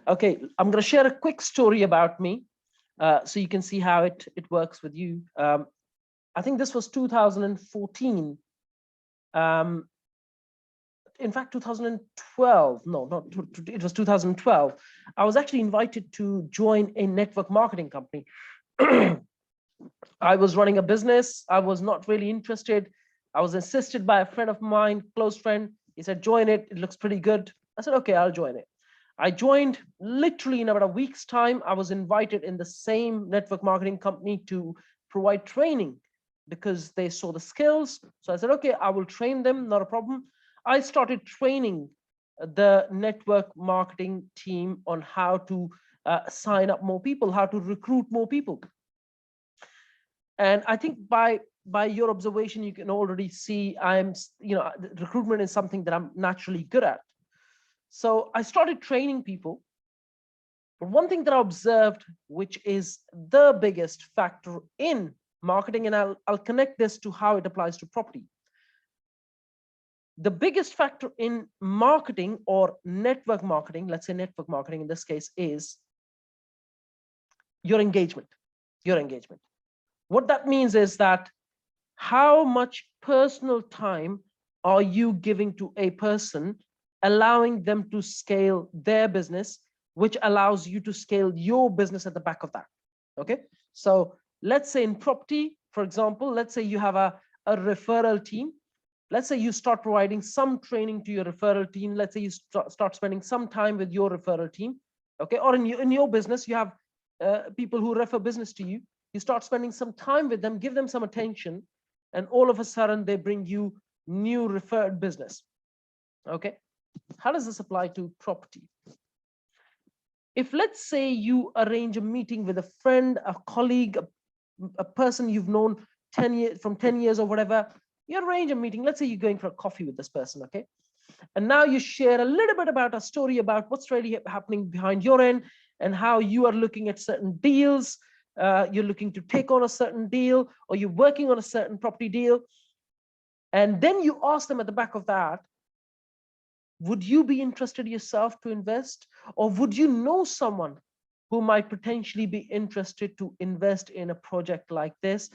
Okay, I'm going to share a quick story about me, so you can see how it works with you. I think this was 2014. Um, in fact, 2012. No, not it was 2012. I was actually invited to join a network marketing company. I was running a business. I was not really interested. I was insisted by a friend of mine, close friend. He said, join it. It looks pretty good. I said, okay, I'll join it. I joined literally in about a week's time. I was invited in the same network marketing company to provide training because they saw the skills. So I said, okay, I will train them, not a problem. I started training the network marketing team on how to sign up more people, how to recruit more people. And I think by your observation, you can already see recruitment is something that I'm naturally good at. So I started training people. But one thing that I observed, which is the biggest factor in marketing, and I'll connect this to how it applies to property. The biggest factor in marketing or network marketing, let's say network marketing in this case, is your engagement. Your engagement. What that means is that how much personal time are you giving to a person, allowing them to scale their business, which allows you to scale your business at the back of that. Okay. So let's say in property, for example, let's say you have a referral team. Let's say you start providing some training to your referral team. Let's say you start spending some time with your referral team. Okay. Or in your business, you have people who refer business to you. You start spending some time with them, give them some attention, and all of a sudden they bring you new referred business. Okay. How does this apply to property? If let's say you arrange a meeting with a friend, a colleague, a person you've known 10 years from 10 years or whatever, you arrange a meeting. Let's say you're going for a coffee with this person. Okay. And now you share a little bit about a story about what's really happening behind your end and how you are looking at certain deals. You're looking to take on a certain deal, or you're working on a certain property deal. And then you ask them at the back of that, would you be interested yourself to invest? Or would you know someone who might potentially be interested to invest in a project like this?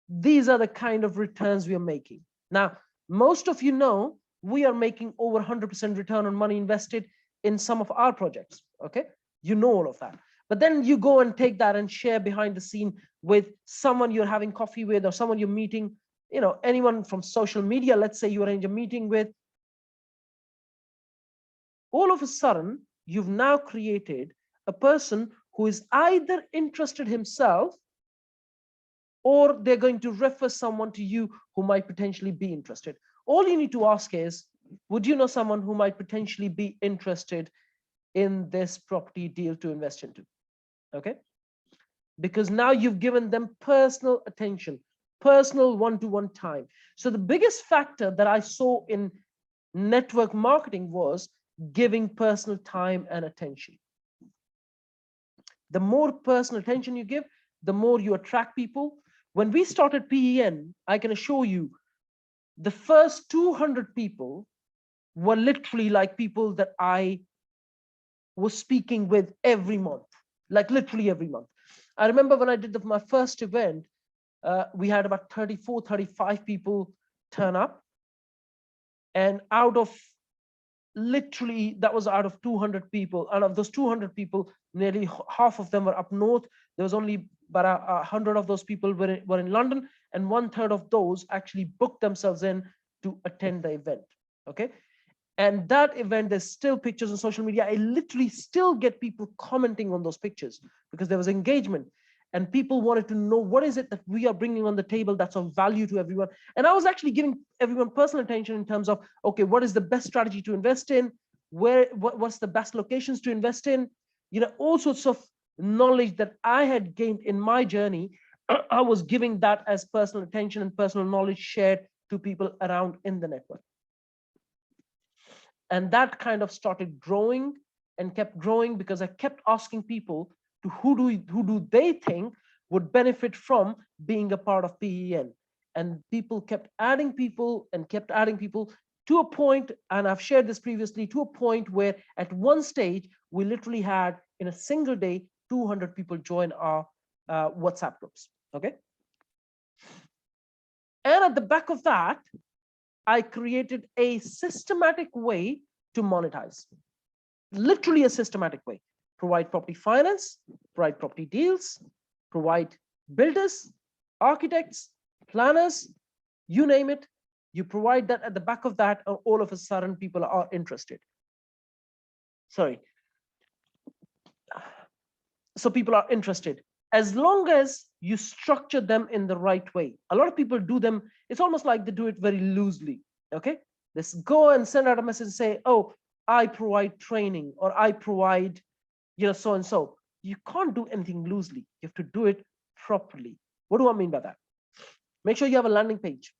These are the kind of returns we are making. Now, most of you know, we are making over 100% return on money invested in some of our projects. Okay. You know all of that. But then you go and take that and share behind the scene with someone you're having coffee with, or someone you're meeting, anyone from social media. Let's say you arrange a meeting with. All of a sudden, you've now created a person who is either interested himself, or they're going to refer someone to you who might potentially be interested. All you need to ask is, would you know someone who might potentially be interested in this property deal to invest into? Okay. Because now you've given them personal attention, personal one-to-one time. So the biggest factor that I saw in network marketing was giving personal time and attention. The more personal attention you give, the more you attract people. When we started PEN, I can assure you, the first 200 people were literally like people that I was speaking with every month, like literally every month. I remember when I did my first event, we had about 34, 35 people turn up. And out of literally, that was out of 200 people. And of those 200 people, nearly half of them were up north. There was only about 100 of those people were in London, and 1/3 of those actually booked themselves in to attend the event. Okay. And that event, there's still pictures on social media. I literally still get people commenting on those pictures because there was engagement, and people wanted to know what is it that we are bringing on the table that's of value to everyone. And I was actually giving everyone personal attention in terms of, okay, what is the best strategy to invest in? What's the best locations to invest in? All sorts of knowledge that I had gained in my journey. I was giving that as personal attention and personal knowledge shared to people around in the network. And that kind of started growing and kept growing because I kept asking people to who do they think would benefit from being a part of PEN. And people kept adding people and kept adding people. to a point, and I've shared this previously, to a point where at one stage, we literally had in a single day, 200 people join our WhatsApp groups, okay? And at the back of that, I created a systematic way to monetize, literally a systematic way. Provide property finance, provide property deals, provide builders, architects, planners, you name it. You provide that at the back of that, and all of a sudden people are interested. Sorry. So people are interested. As long as you structure them in the right way. A lot of people do them, it's almost like they do it very loosely, okay? Let's go and send out a message and say, oh, I provide training, or I provide, so and so. You can't do anything loosely. You have to do it properly. What do I mean by that? Make sure you have a landing page.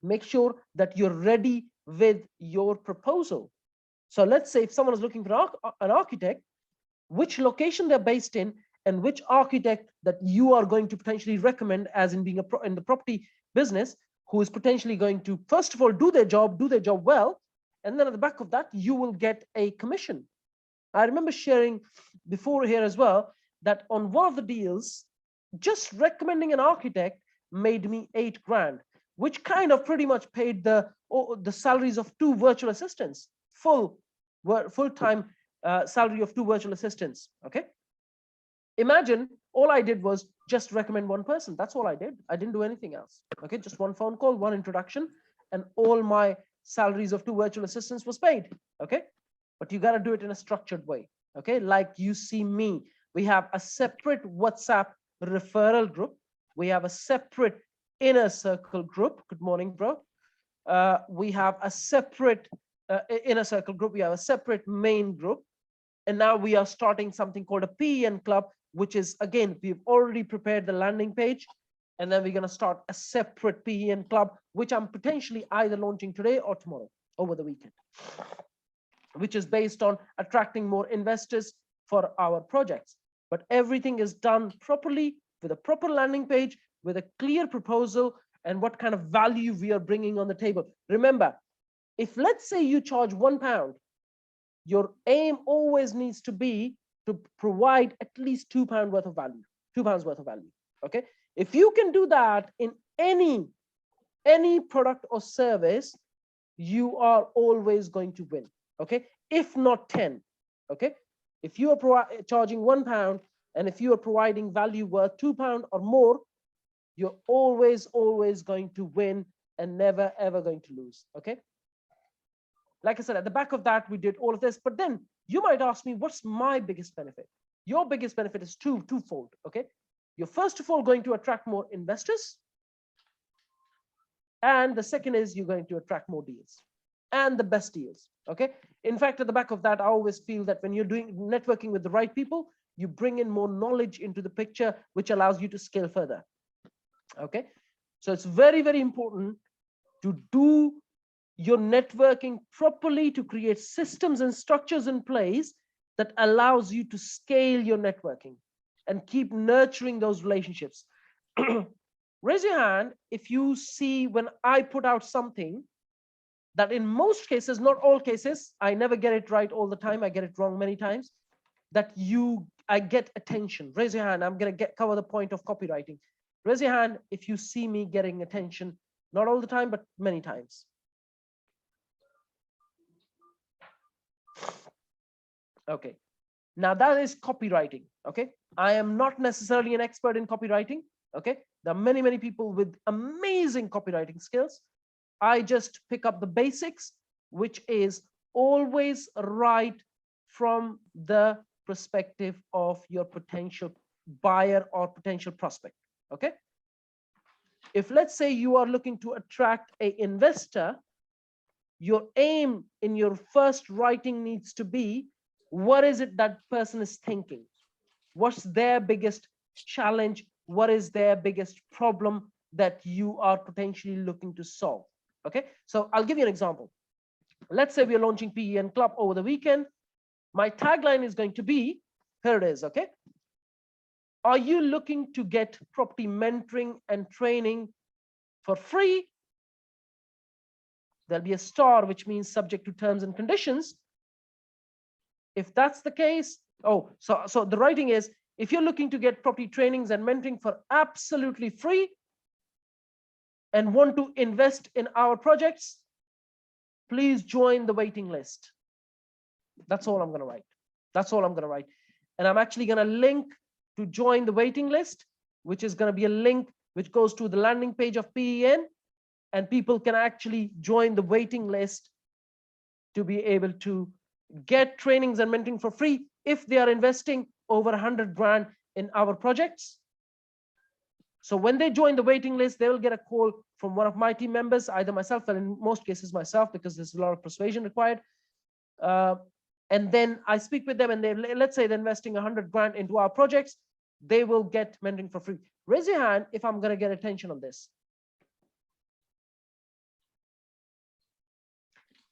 Make sure that you're ready with your proposal. So let's say if someone is looking for an architect, which location they're based in, and which architect that you are going to potentially recommend as in being in the property business, who is potentially going to, first of all, do their job well, and then at the back of that, you will get a commission. I remember sharing before here as well, that on one of the deals, just recommending an architect made me 8 grand, which kind of pretty much paid the salaries of 2 virtual assistants, full-time salary of 2 virtual assistants, okay? Imagine all I did was just recommend one person. That's all I did. I didn't do anything else. Okay, just one phone call, one introduction, and all my salaries of 2 virtual assistants was paid. Okay, but you got to do it in a structured way. Okay, like you see me. We have a separate WhatsApp referral group. We have a separate inner circle group. Good morning, bro. We have a separate inner circle group. We have a separate main group. And now we are starting something called a PEN club, which is, again, we've already prepared the landing page. And then we're going to start a separate PEN club, which I'm potentially either launching today or tomorrow over the weekend, which is based on attracting more investors for our projects. But everything is done properly with a proper landing page, with a clear proposal, and what kind of value we are bringing on the table. Remember, if let's say you charge £1, your aim always needs to be to provide at least £2 worth of value, £2 worth of value. Okay. If you can do that in any product or service, you are always going to win. Okay. If not 10. Okay. If you are charging £1 and if you are providing value worth £2 or more, you're always going to win and never, ever going to lose. Okay. Like I said, at the back of that, we did all of this. But then you might ask me, what's my biggest benefit? Your biggest benefit is twofold. Okay. You're first of all going to attract more investors. And the second is you're going to attract more deals and the best deals. Okay. In fact, at the back of that, I always feel that when you're doing networking with the right people, you bring in more knowledge into the picture, which allows you to scale further. Okay. So it's very, very important to do your networking properly, to create systems and structures in place that allows you to scale your networking and keep nurturing those relationships. Raise your hand if you see when I put out something that in most cases, not all cases, I never get it right all the time, I get it wrong many times, that I get attention. Raise your hand. I'm going to cover the point of copywriting. Raise your hand if you see me getting attention, not all the time, but many times. Okay, now that is copywriting. Okay, I am not necessarily an expert in copywriting. Okay, there are many, many people with amazing copywriting skills. I just pick up the basics, which is always write from the perspective of your potential buyer or potential prospect. Okay, if let's say you are looking to attract an investor, your aim in your first writing needs to be, what is it that person is thinking? What's their biggest challenge? What is their biggest problem that you are potentially looking to solve? Okay, so I'll give you an example. Let's say we're launching PEN Club over the weekend. My tagline is going to be, here it is, okay? Are you looking to get property mentoring and training for free? There'll be a star, which means subject to terms and conditions. If that's the case, so the writing is, if you're looking to get property trainings and mentoring for absolutely free and want to invest in our projects, please join the waiting list. That's all I'm going to write. That's all I'm going to write. And I'm actually going to link to join the waiting list, which is going to be a link which goes to the landing page of PEN, and people can actually join the waiting list to be able to get trainings and mentoring for free if they are investing over 100 grand in our projects. So when they join the waiting list, they will get a call from one of my team members, either myself, and in most cases myself, because there's a lot of persuasion required. And then I speak with them, and let's say they're investing 100 grand into our projects, they will get mentoring for free. Raise your hand if I'm going to get attention on this.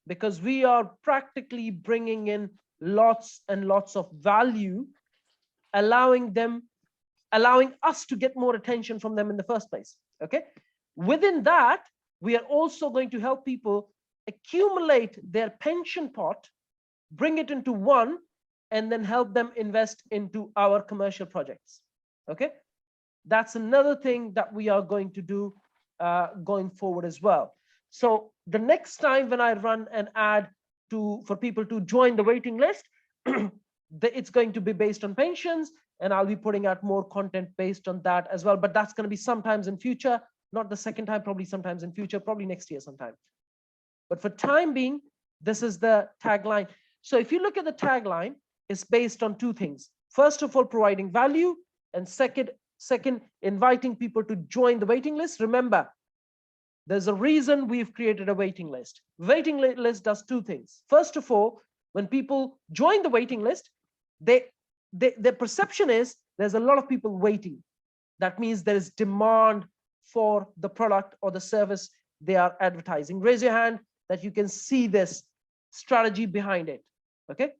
Because we are practically bringing in lots and lots of value, allowing us to get more attention from them in the first place. Okay. Within that, we are also going to help people accumulate their pension pot, bring it into one, and then help them invest into our commercial projects. Okay. That's another thing that we are going to do going forward as well. So the next time when I run an ad for people to join the waiting list, it's going to be based on pensions, and I'll be putting out more content based on that as well. But that's going to be sometimes in future, not the second time, probably sometimes in future, probably next year sometime. But for time being, this is the tagline. So if you look at the tagline, it's based on two things. First of all, providing value, and second, inviting people to join the waiting list. Remember, there's a reason we've created a waiting list. Waiting list does two things. First of all, when people join the waiting list, their perception is there's a lot of people waiting. That means there is demand for the product or the service they are advertising. Raise your hand that you can see this strategy behind it. Okay.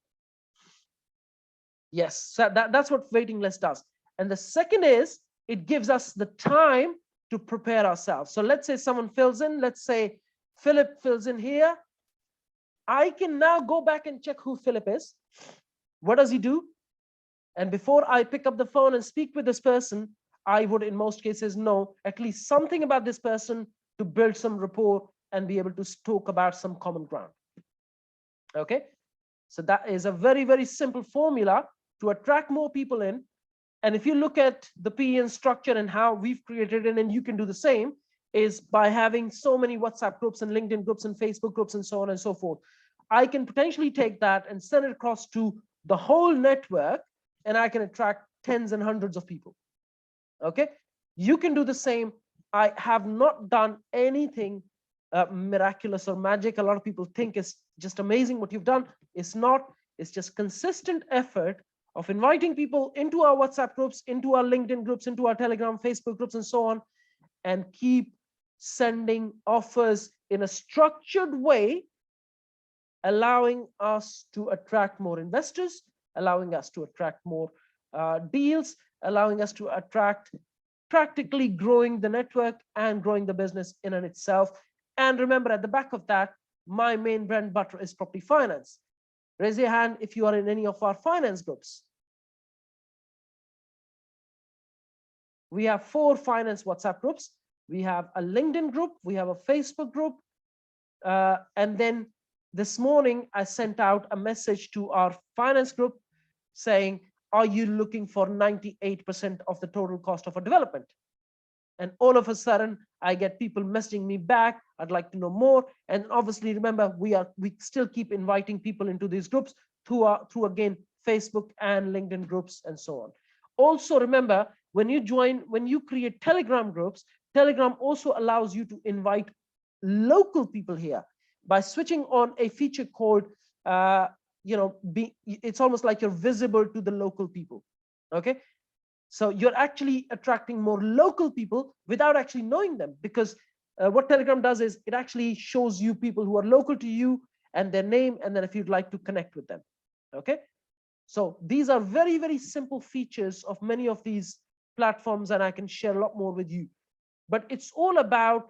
Yes, so that's what waiting list does. And the second is it gives us the time to prepare ourselves. So let's say someone fills in, let's say Philip fills in here. I can now go back and check who Philip is. What does he do? And before I pick up the phone and speak with this person, I would in most cases know at least something about this person to build some rapport and be able to talk about some common ground. Okay. So that is a very, very simple formula to attract more people in. And if you look at the PEN structure and how we've created it, and you can do the same, is by having so many WhatsApp groups and LinkedIn groups and Facebook groups and so on and so forth. I can potentially take that and send it across to the whole network, and I can attract tens and hundreds of people. Okay. You can do the same. I have not done anything miraculous or magic. A lot of people think it's just amazing what you've done. It's not. It's just consistent effort of inviting people into our WhatsApp groups, into our LinkedIn groups, into our Telegram, Facebook groups, and so on, and keep sending offers in a structured way, allowing us to attract more investors, allowing us to attract more deals, allowing us to attract, practically growing the network and growing the business in and itself. And remember, at the back of that, my main bread and butter is property finance. Raise your hand if you are in any of our finance groups. We have 4 finance WhatsApp groups. We have a LinkedIn group. We have a Facebook group. And then this morning, I sent out a message to our finance group saying, are you looking for 98% of the total cost of a development? And all of a sudden, I get people messaging me back. I'd like to know more. And obviously, remember, we still keep inviting people into these groups through again, Facebook and LinkedIn groups and so on. Also, remember, when you create Telegram groups, Telegram also allows you to invite local people here by switching on a feature called, it's almost like you're visible to the local people. Okay. So you're actually attracting more local people without actually knowing them, because what Telegram does is it actually shows you people who are local to you and their name, and then if you'd like to connect with them. Okay. So these are very, very simple features of many of these platforms, and I can share a lot more with you. But it's all about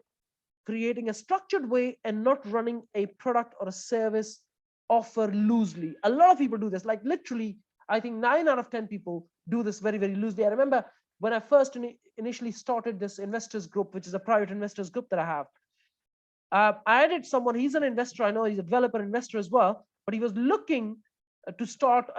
creating a structured way and not running a product or a service offer loosely. A lot of people do this, like literally, I think 9 out of 10 people do this very, very loosely. I remember when I first initially started this investors group, which is a private investors group that I have, I added someone, he's an investor, I know he's a developer investor as well, but he was looking to start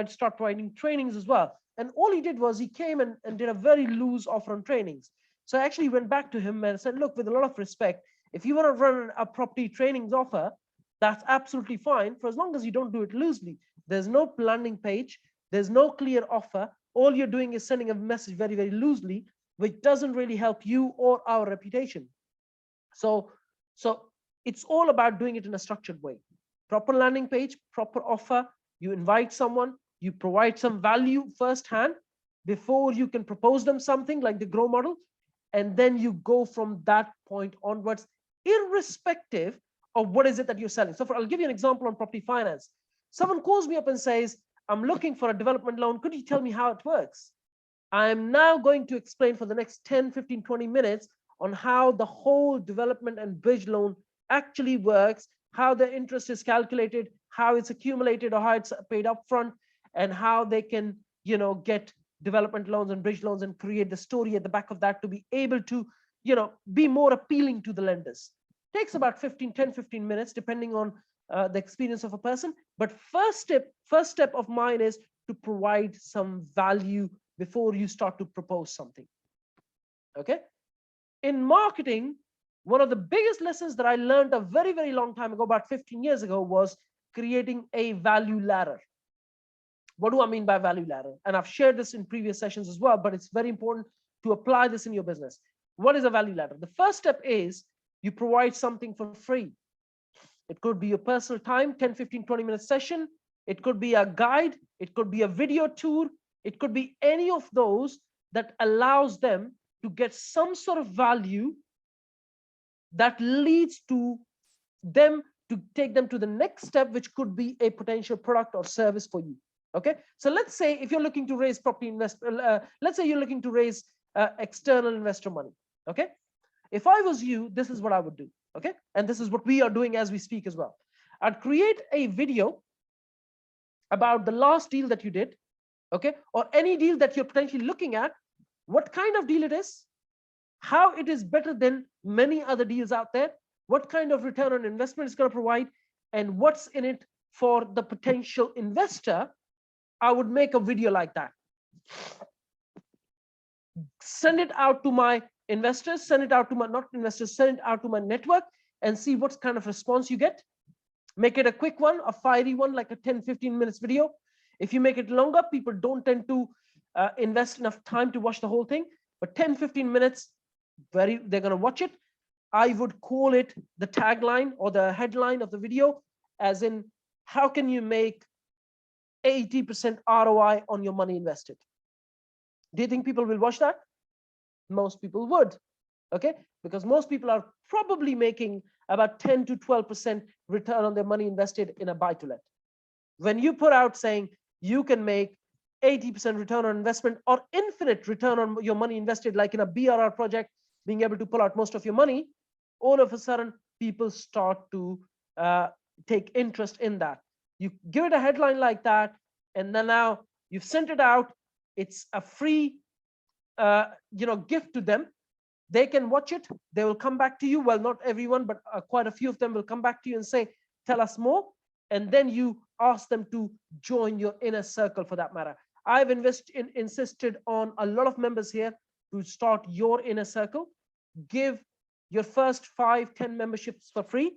start providing trainings as well. And all he did was he came and did a very loose offer on trainings. So I actually went back to him and said, look, with a lot of respect, if you want to run a property trainings offer, that's absolutely fine, for as long as you don't do it loosely. There's no landing page, there's no clear offer. All you're doing is sending a message very, very loosely, which doesn't really help you or our reputation. So it's all about doing it in a structured way. Proper landing page, proper offer. You invite someone, you provide some value firsthand before you can propose them something like the grow model. And then you go from that point onwards, irrespective of what is it that you're selling. So I'll give you an example on property finance. Someone calls me up and says, I'm looking for a development loan. Could you tell me how it works? I'm now going to explain for the next 10, 15, 20 minutes on how the whole development and bridge loan actually works, how the interest is calculated, how it's accumulated or how it's paid upfront, and how they can, get development loans and bridge loans and create the story at the back of that to be able to, be more appealing to the lenders. Takes about 10, 15 minutes, depending on the experience of a person. But first step of mine is to provide some value before you start to propose something. Okay. In marketing, one of the biggest lessons that I learned a very, very long time ago, about 15 years ago, was creating a value ladder. What do I mean by value ladder? And I've shared this in previous sessions as well, but it's very important to apply this in your business. What is a value ladder? The first step is you provide something for free. It could be your personal time, 10, 15, 20-minute session. It could be a guide. It could be a video tour. It could be any of those that allows them to get some sort of value that leads to them to take them to the next step, which could be a potential product or service for you. Okay, so let's say if you're looking to raise let's say you're looking to raise external investor money. Okay, if I was you, this is what I would do. Okay, and this is what we are doing as we speak as well. I'd create a video about the last deal that you did, okay, or any deal that you're potentially looking at, what kind of deal it is, how it is better than many other deals out there, what kind of return on investment it's going to provide, and what's in it for the potential investor. I would make a video like that. Send it out to my investors, send it out to my, not investors, send it out to my network and see what kind of response you get. Make it a quick one, a fiery one, like a 10, 15 minutes video. If you make it longer, people don't tend to invest enough time to watch the whole thing, but 10, 15 minutes, they're going to watch it. I would call it the tagline or the headline of the video, as in, how can you make 80% ROI on your money invested? Do you think people will watch that? Most people would, okay? Because most people are probably making about 10 to 12% return on their money invested in a buy-to-let. When you put out saying you can make 80% return on investment or infinite return on your money invested, like in a BRR project, being able to pull out most of your money, all of a sudden people start to take interest in that. You give it a headline like that, and then now you've sent it out. It's a free gift to them. They can watch it. They will come back to you. Well, not everyone, but quite a few of them will come back to you and say, tell us more. And then you ask them to join your inner circle, for that matter. I've insisted on a lot of members here to start your inner circle. Give your first 5, 10 memberships for free.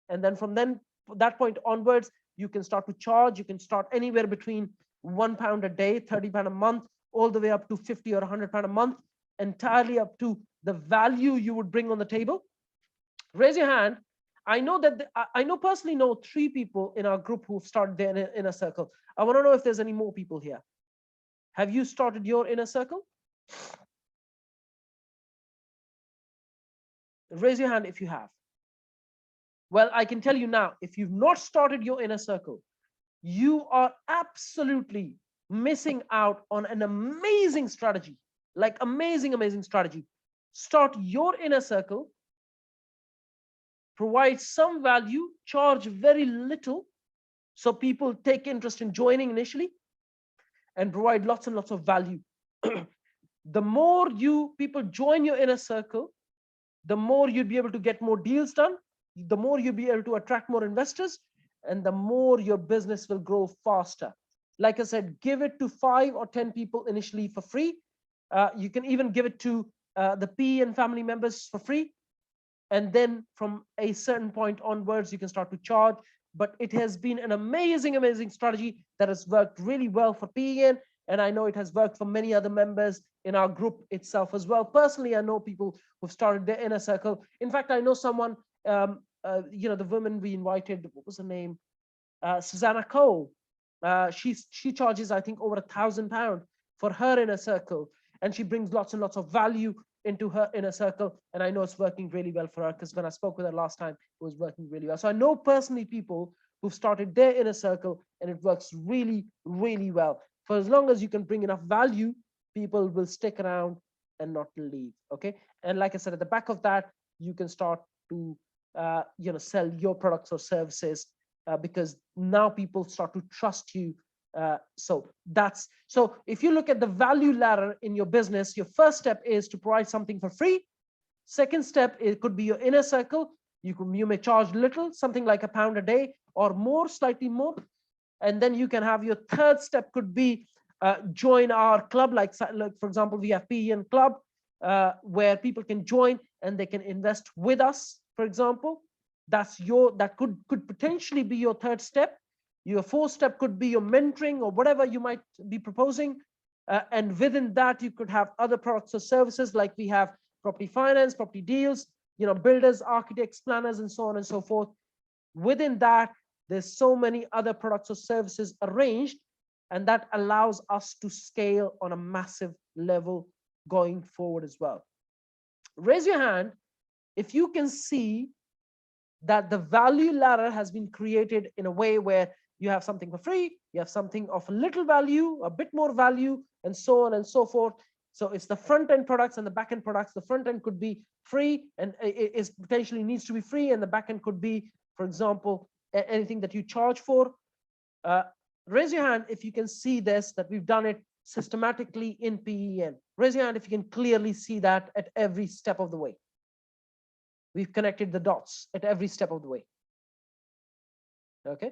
And then from that point onwards, you can start to charge. You can start anywhere between £1 a day, £30 a month, all the way up to £50 or £100 a month, entirely up to the value you would bring on the table. Raise your hand. I personally know 3 people in our group who've started their inner circle. I want to know if there's any more people here. Have you started your inner circle? Raise your hand if you have. Well, I can tell you now, if you've not started your inner circle, you are absolutely missing out on an amazing strategy, like amazing strategy. Start your inner circle. provide some value, charge very little, so people take interest in joining initially, and provide lots and lots of value. The more people join your inner circle, the more you'll be able to get more deals done, the more you'll be able to attract more investors, and the more your business will grow faster. Like I said, give it to 5 or 10 people initially for free. You can even give it to the PE and family members for free. And then from a certain point onwards, you can start to charge. But it has been an amazing, amazing strategy that has worked really well for PEN. And I know it has worked for many other members in our group itself as well. Personally, I know people who've started their inner circle. In fact, I know someone, the woman we invited, what was her name? Susanna Cole. She charges, I think, over £1,000 for her inner circle. And she brings lots and lots of value into her inner circle. And I know it's working really well for her, because when I spoke with her last time, it was working really well. So I know personally people who've started their inner circle, and it works really, really well. For as long as you can bring enough value, people will stick around and not leave. Okay. And like I said, at the back of that, you can start to sell your products or services, because now people start to trust you. So if you look at the value ladder in your business, your first step is to provide something for free. Second step, it could be your inner circle. You may charge little, something like £1 a day or more, slightly more. And then you can have your third step could be join our club. Like for example, we have PEN Club, where people can join and they can invest with us, for example. That could potentially be your third step. Your fourth step could be your mentoring or whatever you might be proposing. And within that, you could have other products or services, like we have property finance, property deals, builders, architects, planners, and so on and so forth. Within that, there's so many other products or services arranged, and that allows us to scale on a massive level going forward as well. Raise your hand if you can see that the value ladder has been created in a way where you have something for free, you have something of a little value, a bit more value, and so on and so forth. So it's the front end products and the back end products. The front end could be free, and it is potentially needs to be free, and the back end could be, for example, anything that you charge for. Raise your hand if you can see this, that we've done it systematically in PEN. Raise your hand if you can clearly see that at every step of the way. We've connected the dots at every step of the way. Okay.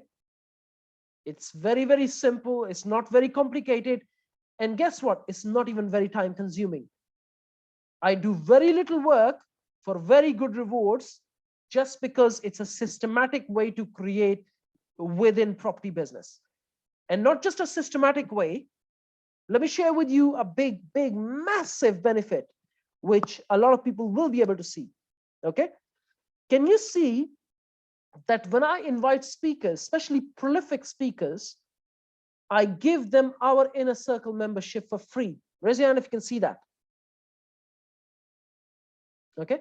It's very, very simple. It's not very complicated. And guess what? It's not even very time consuming. I do very little work for very good rewards, just because it's a systematic way to create within property business. And not just a systematic way. Let me share with you a big, massive benefit, which a lot of people will be able to see. Okay. Can you see that when I invite speakers, especially prolific speakers, I give them our inner circle membership for free? Raise your hand if you can see that. Okay.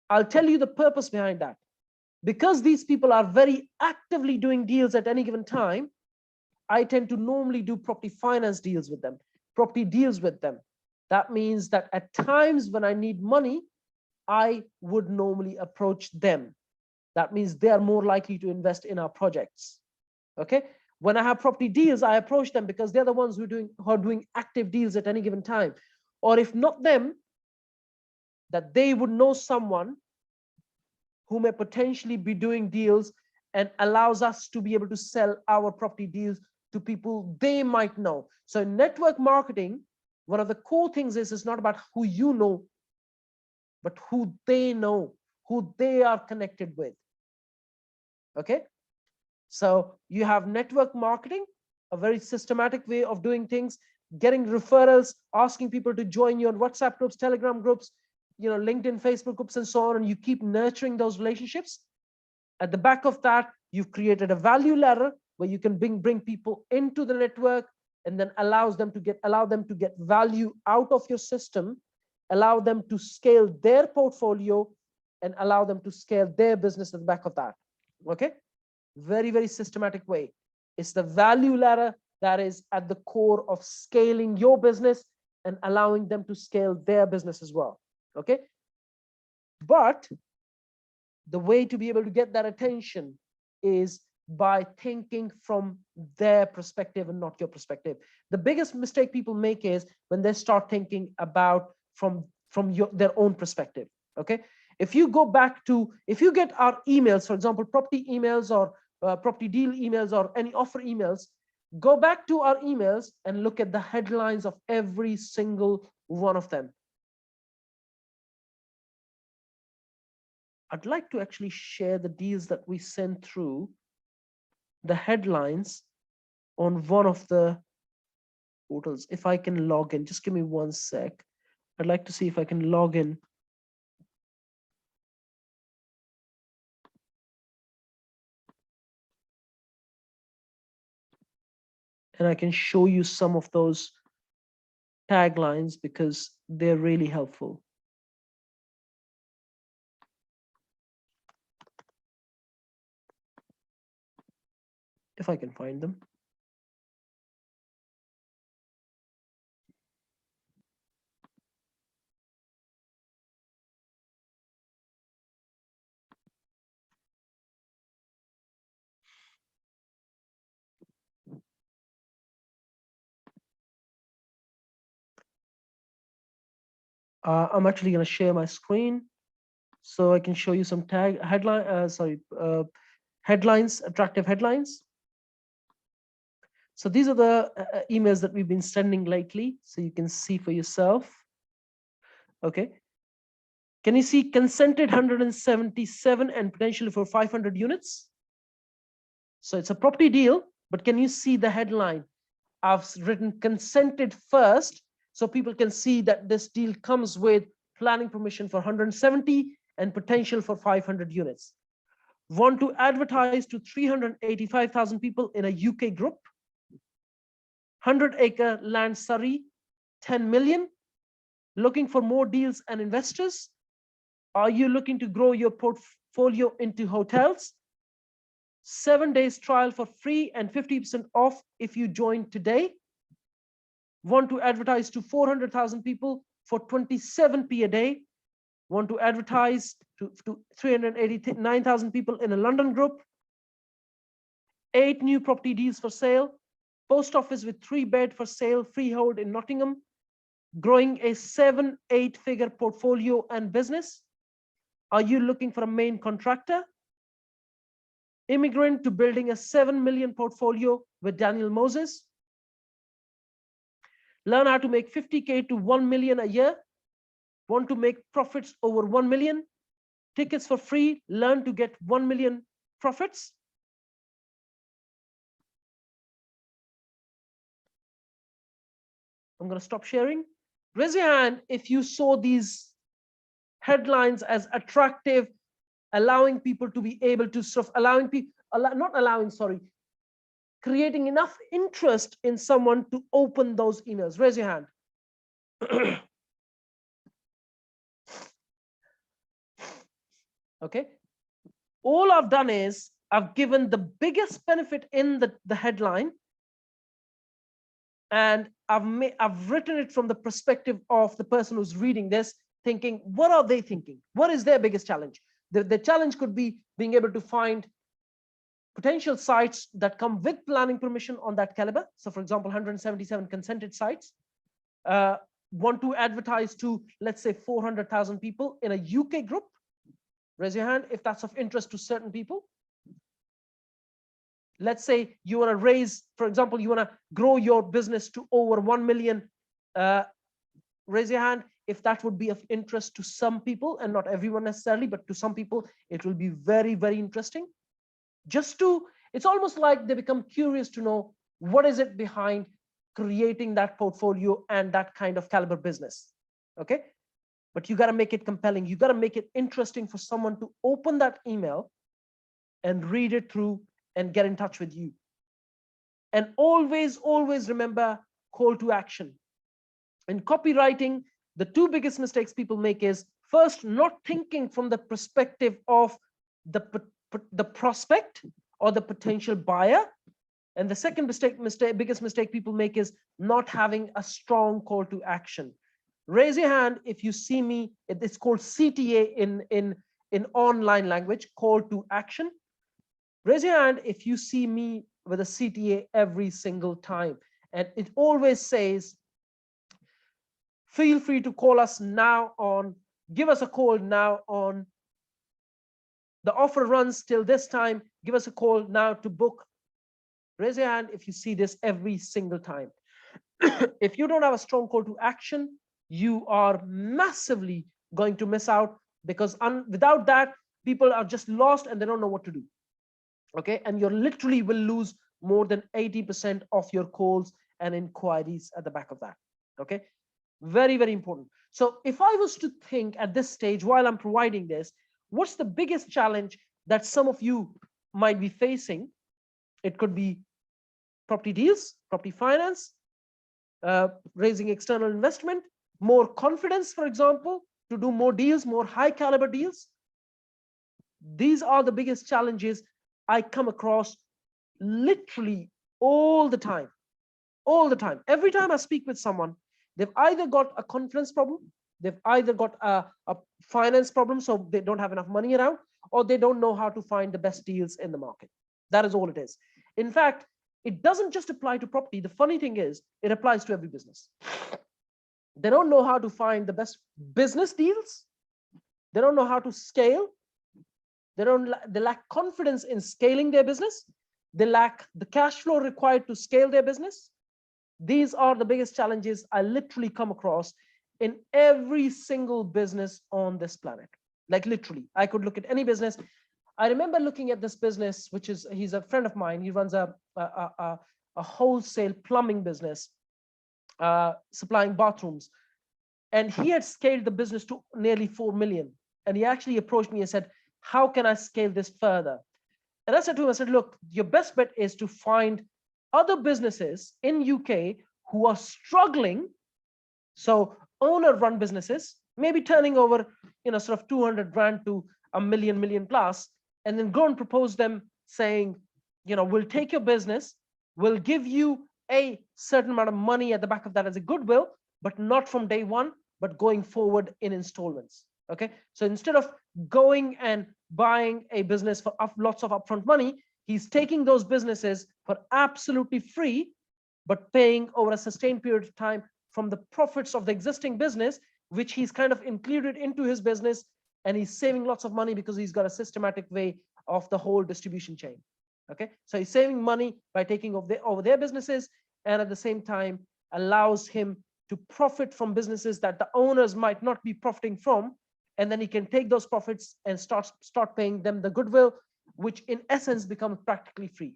I'll tell you the purpose behind that. Because these people are very actively doing deals at any given time, I tend to normally do property finance deals with them, property deals with them. That means that at times when I need money, I would normally approach them. That means they are more likely to invest in our projects. Okay. When I have property deals, I approach them because they're the ones who are doing active deals at any given time. Or if not them, that they would know someone who may potentially be doing deals, and allows us to be able to sell our property deals to people they might know. So in network marketing, one of the core things is it's not about who you know, but who they know, who they are connected with. Okay. So you have network marketing, a very systematic way of doing things, getting referrals, asking people to join you on WhatsApp groups, Telegram groups, LinkedIn, Facebook groups, and so on. And you keep nurturing those relationships. At the back of that, you've created a value ladder where you can bring people into the network, and then allow them to get value out of your system, allow them to scale their portfolio, and allow them to scale their business at the back of that. Okay. Very, very systematic way. It's the value ladder that is at the core of scaling your business and allowing them to scale their business as well. Okay. But the way to be able to get that attention is by thinking from their perspective and not your perspective. The biggest mistake people make is when they start thinking about from their own perspective. Okay, if you go back to, if you get our emails, for example, property emails or property deal emails or any offer emails, go back to our emails and look at the headlines of every single one of them. I'd like to actually share the deals that we sent through, the headlines on one of the portals. If I can log in, just give me 1 sec. I'd like to see if I can log in. And I can show you some of those taglines because they're really helpful. If I can find them. I'm actually going to share my screen so I can show you some headlines, attractive headlines. So these are the emails that we've been sending lately, so you can see for yourself. Okay. Can you see consented 177 and potentially for 500 units? So it's a property deal, but can you see the headline? I've written consented first, so people can see that this deal comes with planning permission for 170 and potential for 500 units. Want to advertise to 385,000 people in a UK group. 100-acre land Surrey, 10 million. Looking for more deals and investors. Are you looking to grow your portfolio into hotels? 7 days trial for free and 50% off if you join today. Want to advertise to 400,000 people for 27p a day. Want to advertise to 389,000 people in a London group. 8 new property deals for sale. Post office with 3-bed for sale, freehold in Nottingham. Growing a 7-8 figure portfolio and business. Are you looking for a main contractor? Immigrant to building a 7 million portfolio with Daniel Moses. Learn how to make 50K to 1 million a year. Want to make profits over 1 million. Tickets for free. Learn to get 1 million profits. I'm going to stop sharing. Raise your hand if you saw these headlines as attractive, allowing people to be able to sort of creating enough interest in someone to open those emails. Raise your hand. Okay. All I've done is I've given the biggest benefit in the headline, and I've written it from the perspective of the person who's reading this, thinking, what are they thinking? What is their biggest challenge? The challenge could be being able to find potential sites that come with planning permission on that caliber. So for example, 177 consented sites. Want to advertise to, let's say, 400,000 people in a UK group. Raise your hand if that's of interest to certain people. Let's say you want to raise, for example, you want to grow your business to over 1 million. Raise your hand if that would be of interest to some people, and not everyone necessarily, but to some people, it will be very, very interesting. It's almost like they become curious to know what is it behind creating that portfolio and that kind of caliber business. Okay. But you got to make it compelling. You got to make it interesting for someone to open that email and read it through and get in touch with you. And always, always remember call to action. In copywriting, the 2 biggest mistakes people make is first, not thinking from the perspective of the prospect or the potential buyer. And the second biggest mistake people make is not having a strong call to action. Raise your hand if you see me. It's called CTA in online language, call to action. Raise your hand if you see me with a CTA every single time. And it always says, feel free to call us now on, give us a call now on, the offer runs till this time, give us a call now to book. Raise your hand if you see this every single time. If you don't have a strong call to action, you are massively going to miss out, because without that, people are just lost and they don't know what to do. Okay, and you literally will lose more than 80% of your calls and inquiries at the back of that. Okay, very, very important. So if I was to think at this stage while I'm providing this, what's the biggest challenge that some of you might be facing? It could be property deals, property finance, raising external investment, more confidence, for example, to do more deals, more high caliber deals. These are the biggest challenges I come across literally all the time. All the time. Every time I speak with someone, they've either got a confidence problem, they've either got a finance problem, so they don't have enough money around, or they don't know how to find the best deals in the market. That is all it is. In fact, it doesn't just apply to property. The funny thing is, it applies to every business. They don't know how to find the best business deals. They don't know how to scale. They lack confidence in scaling their business. They lack the cash flow required to scale their business. These are the biggest challenges I literally come across in every single business on this planet. Like literally, I could look at any business. I remember looking at this business, which is, he's a friend of mine. He runs a wholesale plumbing business, supplying bathrooms. And he had scaled the business to nearly 4 million. And he actually approached me and said, how can I scale this further? And I said to him, I said, look, your best bet is to find other businesses in UK who are struggling. So owner run businesses, maybe turning over, sort of 200 grand to a million plus, and then go and propose them saying, we'll take your business, we'll give you a certain amount of money at the back of that as a goodwill, but not from day one, but going forward in installments. Okay. So instead of going and buying a business for lots of upfront money, he's taking those businesses for absolutely free, but paying over a sustained period of time from the profits of the existing business, which he's kind of included into his business. And he's saving lots of money because he's got a systematic way of the whole distribution chain. Okay. So he's saving money by taking over their businesses, and at the same time allows him to profit from businesses that the owners might not be profiting from. And then he can take those profits and start paying them the goodwill, which in essence becomes practically free.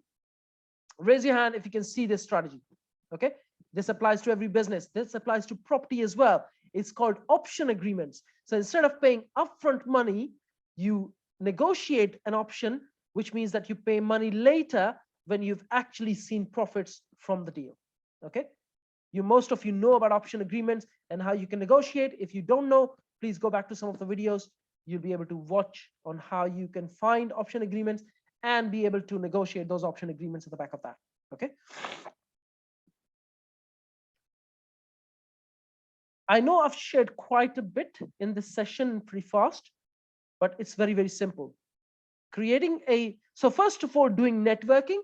Raise your hand if you can see this strategy. Okay. This applies to every business. This applies to property as well. It's called option agreements. So instead of paying upfront money, you negotiate an option, which means that you pay money later when you've actually seen profits from the deal. Okay. Most of you know about option agreements and how you can negotiate. If you don't know, please go back to some of the videos. You'll be able to watch on how you can find option agreements and be able to negotiate those option agreements at the back of that. Okay. I know I've shared quite a bit in this session pretty fast, but it's very, very simple. So first of all, doing networking,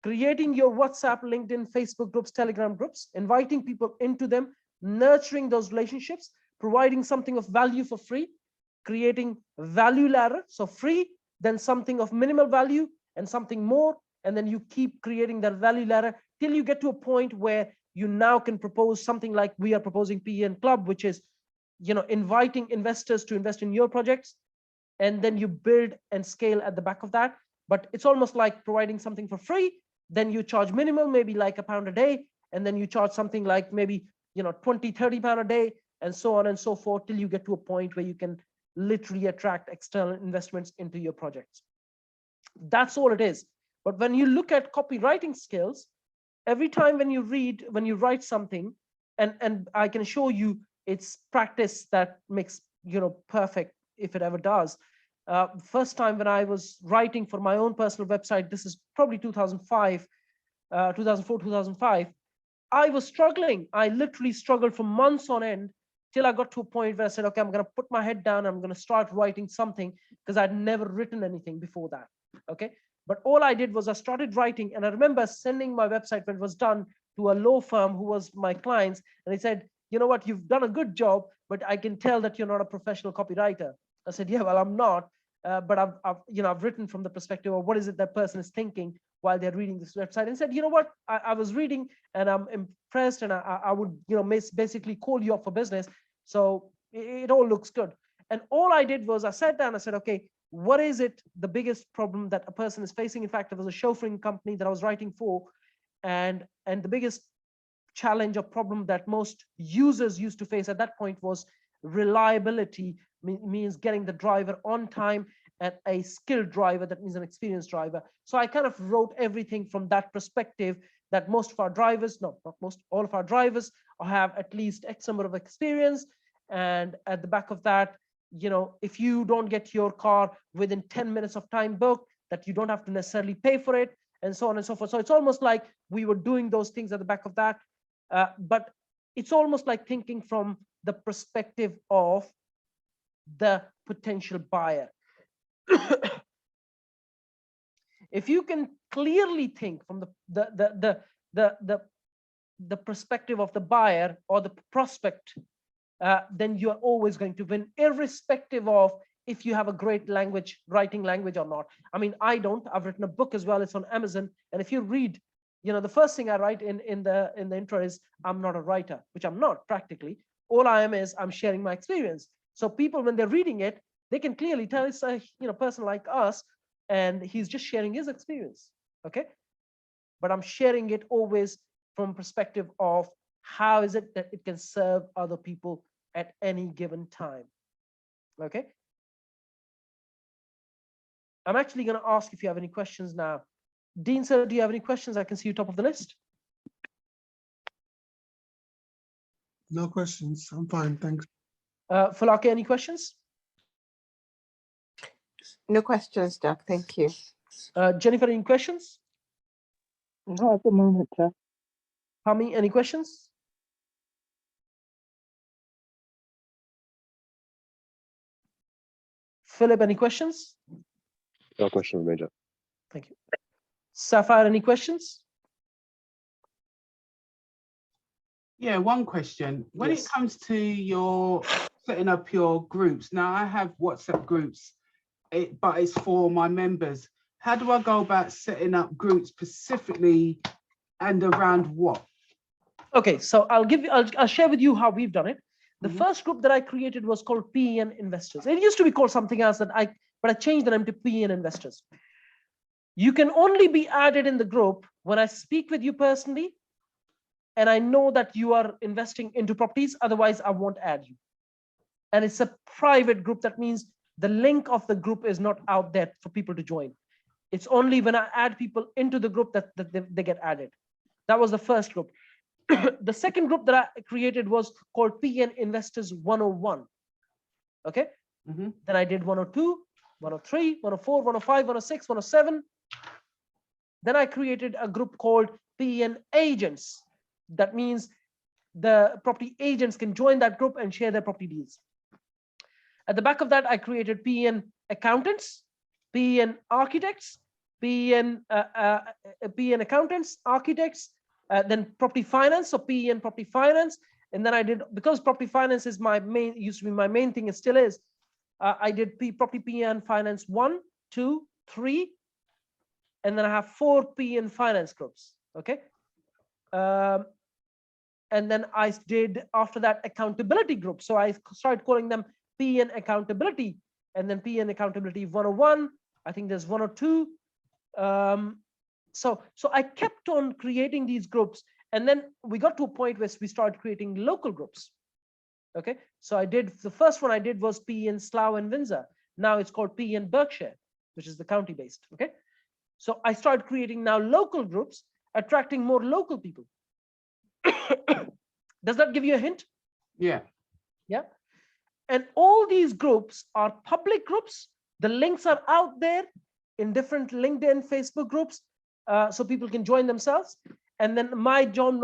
creating your WhatsApp, LinkedIn, Facebook groups, Telegram groups, inviting people into them, nurturing those relationships, providing something of value for free, creating value ladder, so free, then something of minimal value and something more, and then you keep creating that value ladder till you get to a point where you now can propose something like we are proposing PEN Club, which is, inviting investors to invest in your projects, and then you build and scale at the back of that. But it's almost like providing something for free, then you charge minimum, maybe like £1 a day, and then you charge something like maybe, 20, 30 pound a day, and so on and so forth, till you get to a point where you can literally attract external investments into your projects. That's all it is. But when you look at copywriting skills, every time when you write something, and I can show you, it's practice that makes, perfect if it ever does. First time when I was writing for my own personal website, this is probably 2004, 2005, I was struggling. I literally struggled for months on end till I got to a point where I said, okay, I'm going to put my head down. I'm going to start writing something, because I'd never written anything before that. Okay. But all I did was I started writing, and I remember sending my website when it was done to a law firm who was my clients. And they said, you know what, you've done a good job, but I can tell that you're not a professional copywriter. I said, yeah, well, I'm not. But I've written from the perspective of what is it that person is thinking while they're reading this website, and said, you know what, I was reading and I'm impressed, and I would, basically call you up for business. So it all looks good. And all I did was I sat down, I said, okay, what is it, the biggest problem that a person is facing? In fact, it was a chauffeuring company that I was writing for. And the biggest challenge or problem that most users used to face at that point was reliability, means getting the driver on time, and a skilled driver, that means an experienced driver. So I kind of wrote everything from that perspective, that most of our drivers, no, not most, all of our drivers have at least X number of experience. And at the back of that, if you don't get your car within 10 minutes of time booked, that you don't have to necessarily pay for it, and so on and so forth. So it's almost like we were doing those things at the back of that. But it's almost like thinking from the perspective of the potential buyer. If you can clearly think from the perspective of the buyer or the prospect, then you are always going to win, irrespective of if you have a great writing language or not. I mean, I don't. I've written a book as well. It's on Amazon. And if you read, the first thing I write in the intro is, I'm not a writer, which I'm not practically. All I am is I'm sharing my experience. So people, when they're reading it, they can clearly tell it's a person like us, and he's just sharing his experience. Okay. But I'm sharing it always from perspective of how is it that it can serve other people at any given time. Okay. I'm actually going to ask if you have any questions now. Dean, sir, do you have any questions? I can see you top of the list. No questions. I'm fine. Thanks. Falake, any questions? No questions, Doug. Thank you. Jennifer, any questions? Not at the moment, sir. Hami, any questions? Philip, any questions? No questions, Major. Thank you. Sapphire, any questions? Yeah, one question. When Yes. it comes to your setting up your groups, now I have WhatsApp groups, but it's for my members. How do I go about setting up groups specifically and around what? Okay, so I'll share with you how we've done it. The first group that I created was called PEN Investors. It used to be called something else, but I changed the name to PEN Investors. You can only be added in the group when I speak with you personally, and I know that you are investing into properties. Otherwise, I won't add you. And it's a private group. That means the link of the group is not out there for people to join. It's only when I add people into the group that they get added. That was the first group. The second group that I created was called PN Investors 101. Okay. Then I did 102, 103, 104, 105, 106, 107. Then I created a group called PN Agents. That means the property agents can join that group and share their property deals. At the back of that, I created PN Accountants, PN Architects, PN Accountants, Architects, then Property Finance, so PN Property Finance. And then I did, because Property Finance is my main, used to be my main thing, it still is, I did Property PN Finance 1, 2, 3, and then I have 4 PN Finance groups, okay? And then I did, after that, accountability group. So I started calling them PN Accountability, and then PN Accountability 101. I think there's 102. So I kept on creating these groups, and then we got to a point where we started creating local groups. Okay, so I did, the first one I did was PN Slough and Windsor. Now it's called PN Berkshire, which is the county based. Okay, so I started creating now local groups, attracting more local people. Does that give you a hint? Yeah. Yeah. And all these groups are public groups. The links are out there in different LinkedIn, Facebook groups, so people can join themselves. And then my job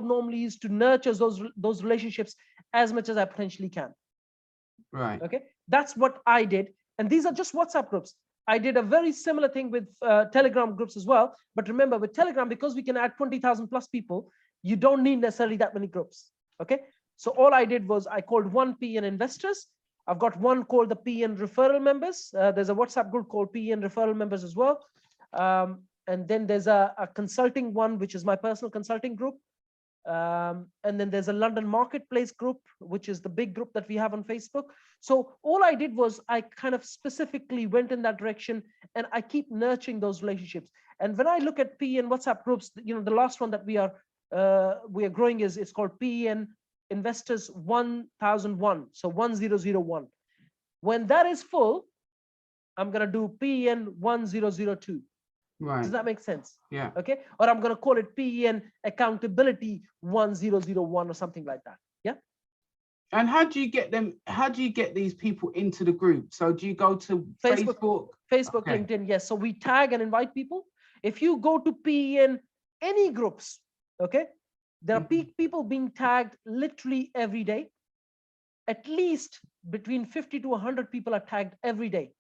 normally is to nurture those relationships as much as I potentially can. Right. Okay, that's what I did. And these are just WhatsApp groups. I did a very similar thing with Telegram groups as well. But remember, with Telegram, because we can add 20,000 plus people, you don't need necessarily that many groups. Okay, so all I did was I called one PN investors. I've got one called the PN referral members. There's a WhatsApp group called PN referral members as well. And then there's a consulting one, which is my personal consulting group. And then there's a London marketplace group, which is the big group that we have on Facebook. So all I did was I kind of specifically went in that direction, and I keep nurturing those relationships. And when I look at PN WhatsApp groups, you know, the last one that we are growing is, it's called PN Investors 1001, so 1001. When that is full, I'm gonna do PN 1002. Right. Does that make sense? Yeah. Okay, or I'm gonna call it PN Accountability 1001 or something like that. Yeah. And how do you get them? How do you get these people into the group? So do you go to Facebook? Facebook, Okay. LinkedIn, yes. So we tag and invite people. If you go to PN any groups, okay, there are people being tagged literally every day. At least between 50 to 100 people are tagged every day.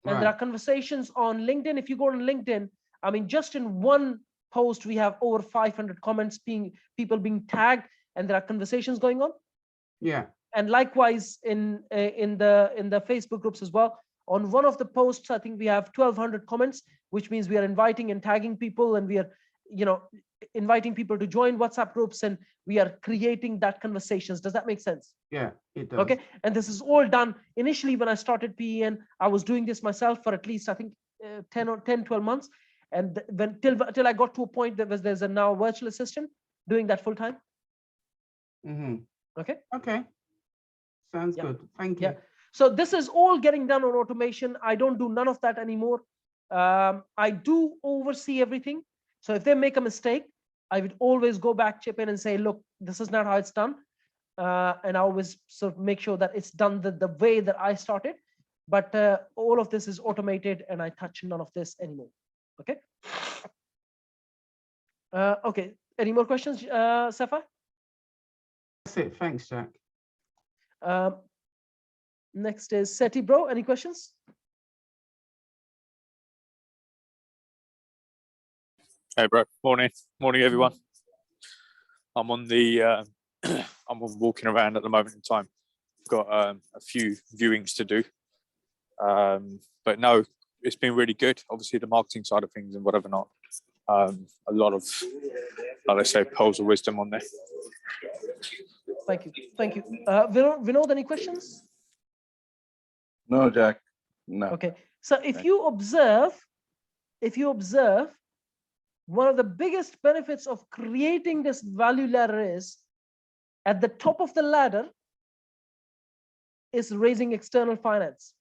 And there are conversations on LinkedIn. If you go on LinkedIn, I mean, just in one post, we have over 500 comments people being tagged, and there are conversations going on. Yeah. And likewise in the Facebook groups as well. On one of the posts, I think we have 1,200 comments, which means we are inviting and tagging people, and we are, you know, inviting people to join WhatsApp groups, and we are creating that conversations. Does that make sense? Yeah, it does. Okay, and this is all done initially when I started PEN. I was doing this myself for at least, I think, 12 months, and when till I got to a point that there's a now virtual assistant doing that full time. Okay. Okay. Sounds good. Thank you. Yeah. So this is all getting done on automation. I don't do none of that anymore. I do oversee everything. So if they make a mistake, I would always go back, chip in, and say, look, this is not how it's done. And I always sort of make sure that it's done the way that I started. But all of this is automated, and I touch none of this anymore. Okay. Okay. Any more questions, Safa? That's it. Thanks, Jack. Next is Seti bro. Any questions? Hey bro, morning everyone. I'm on the I'm on walking around at the moment in time. Got a few viewings to do, but no, it's been really good. Obviously the marketing side of things and whatever not. A lot of, like I say, pearls of wisdom on there. Thank you. Thank you. Vinod, any questions? No, Jack. No. Okay. So if you observe, one of the biggest benefits of creating this value ladder is, at the top of the ladder is raising external finance.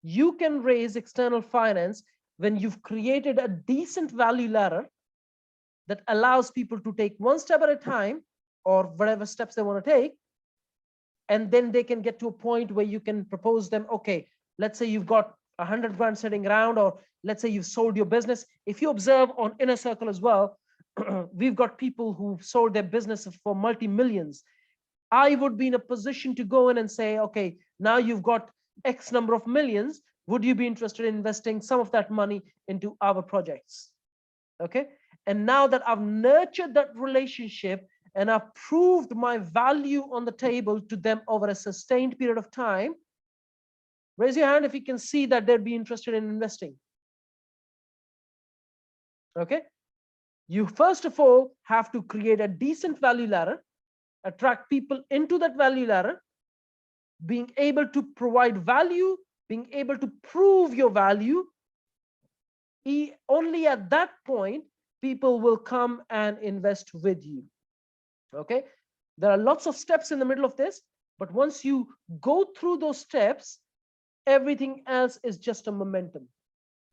You can raise external finance when you've created a decent value ladder that allows people to take one step at a time, or whatever steps they want to take. And then they can get to a point where you can propose them, okay, let's say you've got 100 grand sitting around, or let's say you've sold your business. If you observe on Inner Circle as well, we've got people who've sold their business for multi-millions. I would be in a position to go in and say, okay, now you've got X number of millions. Would you be interested in investing some of that money into our projects? Okay. And now that I've nurtured that relationship and I've proved my value on the table to them over a sustained period of time, raise your hand if you can see that they'd be interested in investing. Okay. You first of all have to create a decent value ladder, attract people into that value ladder, being able to provide value, being able to prove your value. Only at that point, people will come and invest with you. Okay. There are lots of steps in the middle of this, but once you go through those steps, everything else is just a momentum.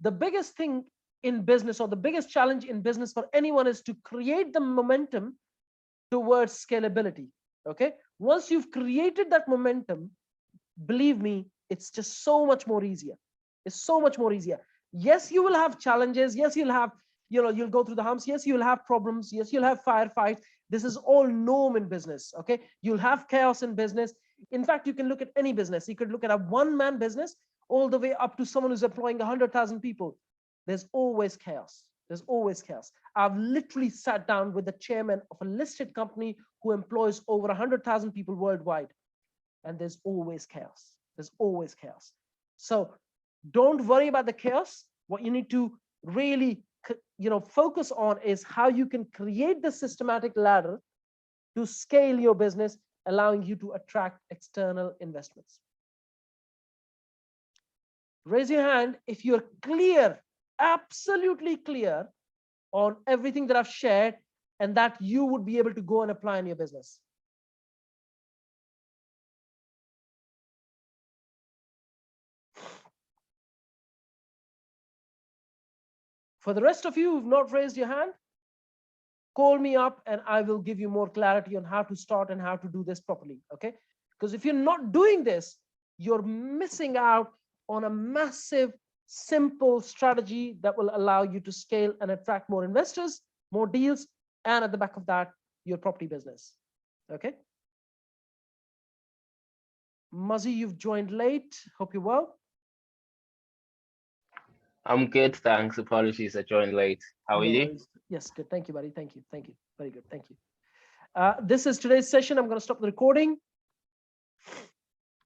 The biggest thing in business, or the biggest challenge in business for anyone, is to create the momentum towards scalability. Okay. Once you've created that momentum, believe me, it's just so much more easier. It's so much more easier. Yes, you will have challenges. Yes, you'll have, you'll go through the humps. Yes, you'll have problems. Yes, you'll have firefights, This is all norm in business. Okay, you'll have chaos in business. In fact, you can look at any business. You could look at a one-man business all the way up to someone who's employing 100,000 people. There's always chaos. There's always chaos. I've literally sat down with the chairman of a listed company who employs over 100,000 people worldwide, and there's always chaos. There's always chaos. So don't worry about the chaos. What you need to really, focus on is how you can create the systematic ladder to scale your business, allowing you to attract external investments. Raise your hand if you're clear, absolutely clear on everything that I've shared and that you would be able to go and apply in your business. For the rest of you who've not raised your hand, call me up and I will give you more clarity on how to start and how to do this properly, okay? Because if you're not doing this, you're missing out on a massive, simple strategy that will allow you to scale and attract more investors, more deals, and at the back of that, your property business, okay? Muzzy, you've joined late. Hope you're well. I'm good, thanks. Apologies, I joined late. How are No you? worries. Yes, good. Thank you, buddy. Thank you. Thank you. Very good. Thank you. This is today's session. I'm going to stop the recording.